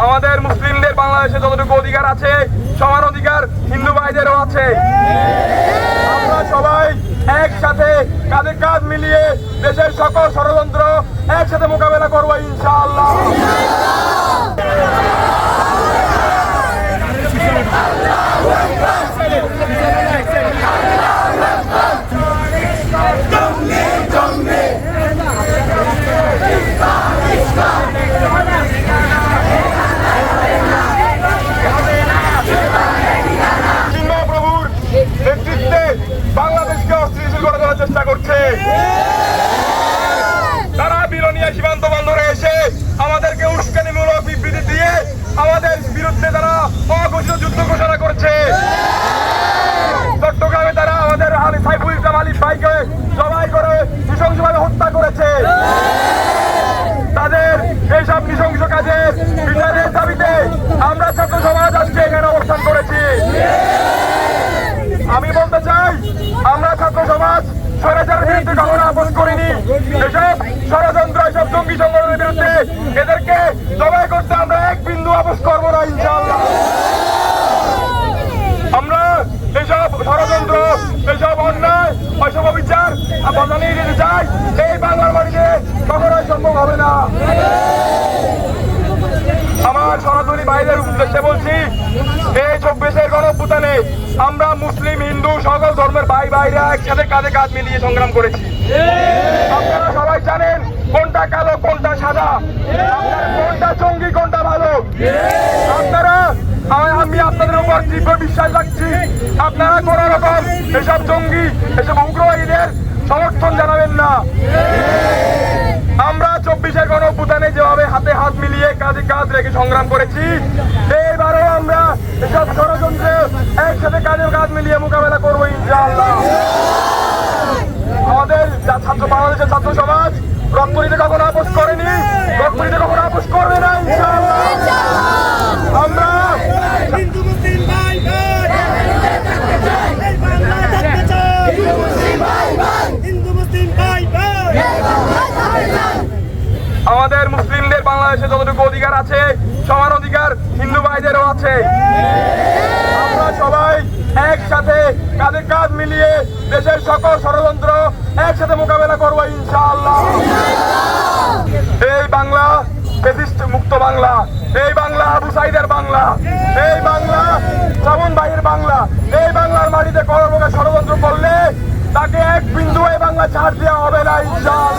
আমাদের মুসলিমদের বাংলাদেশে যতটুকু অধিকার আছে সমান অধিকার হিন্দু ভাইদেরও আছে। আমরা সবাই একসাথে কাঁধে কাঁধ মিলিয়ে দেশের সকল ষড়যন্ত্র একসাথে মোকাবেলা করবো ইনশাআল্লাহ। বাংলাদেশকে অস্থিতিশীল করে তোলার চেষ্টা করছে। তারা বিলোনিয়া সীমান্ত বন্দরে এসে আমাদেরকে উস্কানিমূলক বিবৃতি দিয়ে আমাদের বিরুদ্ধে তারা অঘোষিত যুদ্ধ ঘোষণা করছে। চট্টগ্রামে তারা আমাদের সাইফুল ইসলাম আলী ভাইকে জবাই করে নৃশংসভাবে হত্যা করেছে। তাদের এইসব নৃশংস কাজের বিচারের দাবিতে আমরা ছাত্র সমাজ আজকে এখানে অবস্থান করেছি। আমি বলতে চাই, আমরা ছাত্র সমাজ স্বৈরাচারের বিরুদ্ধে কখনো আপোষ করিনি। এসব ষড়যন্ত্র, এসব জঙ্গি সংগঠনের বিরুদ্ধে এদেরকে জবাই করতে আমরা এক বিন্দু আপোষ করবো না ইনশাআল্লাহ। আমরা এসব ষড়যন্ত্র, এসব অন্যায়, এসব অবিচার জানিয়ে দিতে চাই, এই বাংলার মাটিতে কখনোই সম্ভব হবে না। আমার সনাতনী ভাইদের উদ্দেশ্যে বলছি, এই 24-এর গণঅভ্যুত্থানে আমরা মুসলিম হিন্দু সকল ধর্মের ভাই ভাইরা একসাথে কাঁধে কাঁধ মিলিয়ে সংগ্রাম করেছি। আপনারা সবাই জানেন কোনটা কালো কোনটা সাদা, কোনটা জঙ্গি কোনটা ভালো। আপনারা, আমি আপনাদের উপর তীব্র বিশ্বাস রাখছি, আপনারা কোন রকম এসব জঙ্গি, এসব উগ্রবাদীদের সমর্থন জানাবেন না। আমরা 24-এর গণঅভ্যুত্থানে যেভাবে হাতে হাত মিলিয়ে কাঁধে কাঁধ রেখে সংগ্রাম করেছি, এইবারও আমরা এসব ষড়যন্ত্রে একসাথে কাঁধে কাঁধ মিলিয়ে মোকাবেলা করবো ইনশাআল্লাহ। আমাদের বাংলাদেশের ছাত্র সমাজ রক্ত নিতে কখনো আপোষ করেনি, রক্ত নিতে কখনো আপোষ করবে না ইনশাআল্লাহ। আমরা আমাদের মুসলিমদের বাংলাদেশে যতটুকু অধিকার আছে সমান অধিকার হিন্দু ভাইদেরও আছে। আমরা সবাই একসাথে কাঁধে কাঁধ মিলিয়ে দেশের সকল ষড়যন্ত্র একসাথে মোকাবেলা করবো ইনশাআল্লাহ। এই বাংলা ফ্যাসিস্ট মুক্ত বাংলা, এই বাংলা আবু সাইদের বাংলা, এই বাংলা শ্রাবণ ভাইয়ের বাংলা। এই বাংলার মাটিতে কোনো প্রকার ষড়যন্ত্র করলে তাকে এক বিন্দু এই বাংলা ছাড় দেওয়া হবে না ইনশাআল্লাহ।